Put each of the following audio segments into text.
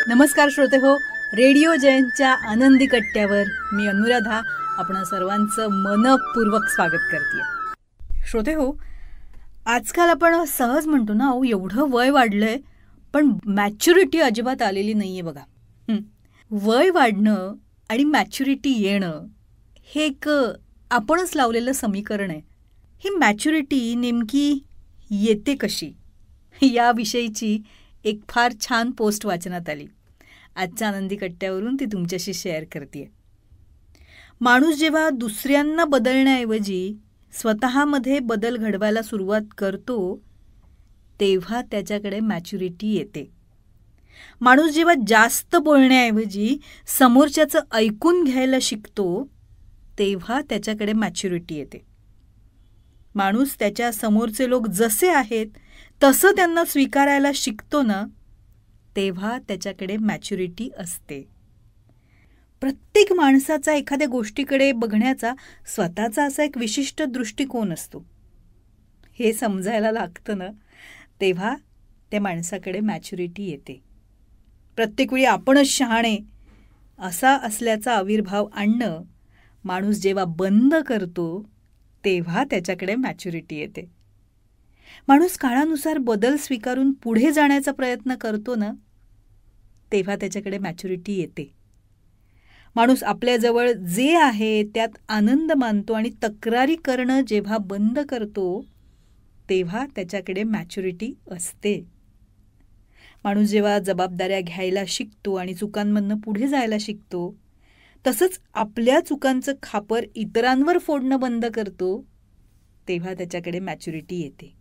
नमस्कार श्रोते हो, रेडिओ जयंतच्या आनंदी कट्ट्यावर मी अनुराधा आपण सर्वांचं मनपूर्वक स्वागत करते. श्रोते हो, आजकाल आपण सहज म्हणतो ना, एवढं वय वाढलंय पण मॅच्युरिटी अजिबात आलेली नाहीये बघा. वय वाढणं आणि मॅच्युरिटी येणं हे एक आपणच लावलेलं समीकरण आहे. ही मॅच्युरिटी नेमकी येते कशी याविषयीची एक फार छान पोस्ट वाचनात आली. आजच्या आनंदी कट्ट्यावरून ती तुमच्याशी शेअर करते. माणूस जेव्हा दुसऱ्यांना बदलण्याऐवजी स्वतःमध्ये बदल घडवायला सुरुवात करतो तेव्हा त्याच्याकडे मॅच्युरिटी येते. माणूस जेव्हा जास्त बोलण्याऐवजी समोरच्याचं ऐकून घ्यायला शिकतो तेव्हा त्याच्याकडे मॅच्युरिटी येते. माणूस त्याच्या समोरचे लोक जसे आहेत तसं त्यांना स्वीकारायला शिकतो ना, तेव्हा त्याच्याकडे मॅच्युरिटी असते. प्रत्येक माणसाचा एखाद्या गोष्टीकडे बघण्याचा स्वतःचा असा एक विशिष्ट दृष्टिकोन असतो. हे समजायला लागतं ना, तेव्हा त्या माणसाकडे मॅच्युरिटी येते. प्रत्येक वेळी आपणच शहाणे असा असल्याचा आविर्भाव आणणं माणूस जेव्हा बंद करतो तेव्हा त्याच्याकडे मॅच्युरिटी येते. माणूस काळानुसार बदल स्वीकारून पुढे जाण्याचा प्रयत्न करतो ना, तेव्हा त्याच्याकडे मॅच्युरिटी येते. माणूस आपल्याजवळ जे आहे त्यात आनंद मानतो आणि तक्रारी करणं जेव्हा बंद करतो तेव्हा त्याच्याकडे मॅच्युरिटी असते. माणूस जेव्हा जबाबदाऱ्या घ्यायला शिकतो आणि चुकांमधनं पुढे जायला शिकतो, तसंच आपल्या चुकांचं खापर इतरांवर फोडणं बंद करतो तेव्हा त्याच्याकडे मॅच्युरिटी येते.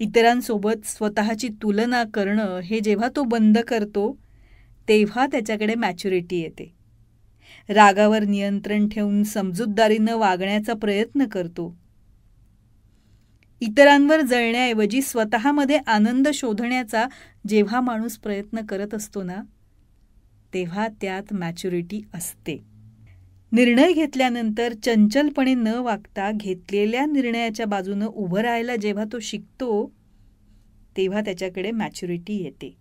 इतरांसोबत स्वतःची तुलना करणं हे जेव्हा तो बंद करतो तेव्हा त्याच्याकडे मॅच्युरिटी येते. रागावर नियंत्रण ठेवून समजूतदारीनं वागण्याचा प्रयत्न करतो. इतरांवर जळण्याऐवजी स्वतःमध्ये आनंद शोधण्याचा जेव्हा माणूस प्रयत्न करत असतो ना, तेव्हा त्यात मॅच्युरिटी असते. निर्णय घेतल्यानंतर चंचलपणे न वागता घेतलेल्या निर्णयाच्या बाजूनं उभं राहायला जेव्हा तो शिकतो तेव्हा त्याच्याकडे मॅच्युरिटी येते.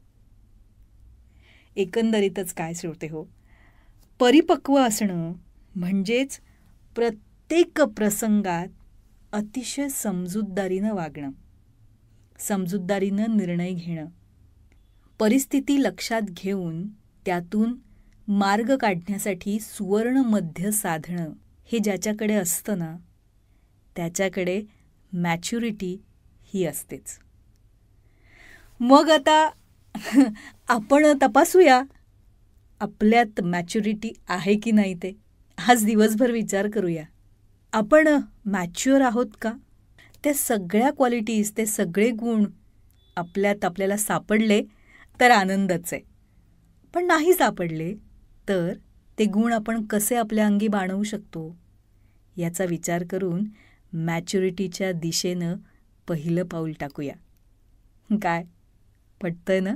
एकंदरीतच काय श्रोते हो, परिपक्व असणं म्हणजेच प्रत्येक प्रसंगात अतिशय समजूतदारीनं वागणं, समजूतदारीनं निर्णय घेणं, परिस्थिती लक्षात घेऊन त्यातून मार्ग काढण्यासाठी सुवर्ण मध्य साधणं हे ज्याच्याकडे असतं ना, त्याच्याकडे मॅच्युरिटी ही असतेच. मग आता आपण तपासूया आपल्यात मॅच्युरिटी आहे की नाही ते. आज दिवसभर विचार करूया, आपण मॅच्युअर आहोत का? त्या सगळ्या क्वालिटीज, ते सगळे गुण आपल्यात आपल्याला सापडले तर आनंदच आहे. पण नाही सापडले तर ते गुण आपण कसे आपल्या अंगी बाणवू शकतो याचा विचार करून मॅच्युरिटीच्या दिशेनं पहिलं पाऊल टाकूया. काय पटतंय ना?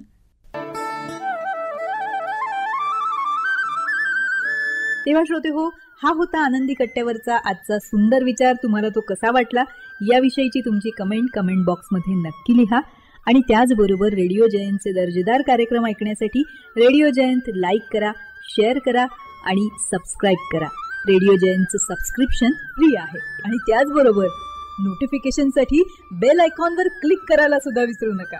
तेव्हा श्रोते हो, हा होता आनंदी कट्ट्यावरचा आजचा सुंदर विचार. तुम्हाला तो कसा वाटला याविषयीची तुमची कमेंट बॉक्समध्ये नक्की लिहा. आणि त्याचबरोबर रेडिओ जयंतचे दर्जेदार कार्यक्रम ऐकण्यासाठी रेडिओ जयंत लाईक करा, शेअर करा आणि सबस्क्राईब करा. रेडिओ जयंतचं सबस्क्रिप्शन फ्री आहे. आणि त्याचबरोबर नोटिफिकेशनसाठी बेल आयकॉनवर क्लिक करायला सुद्धा विसरू नका.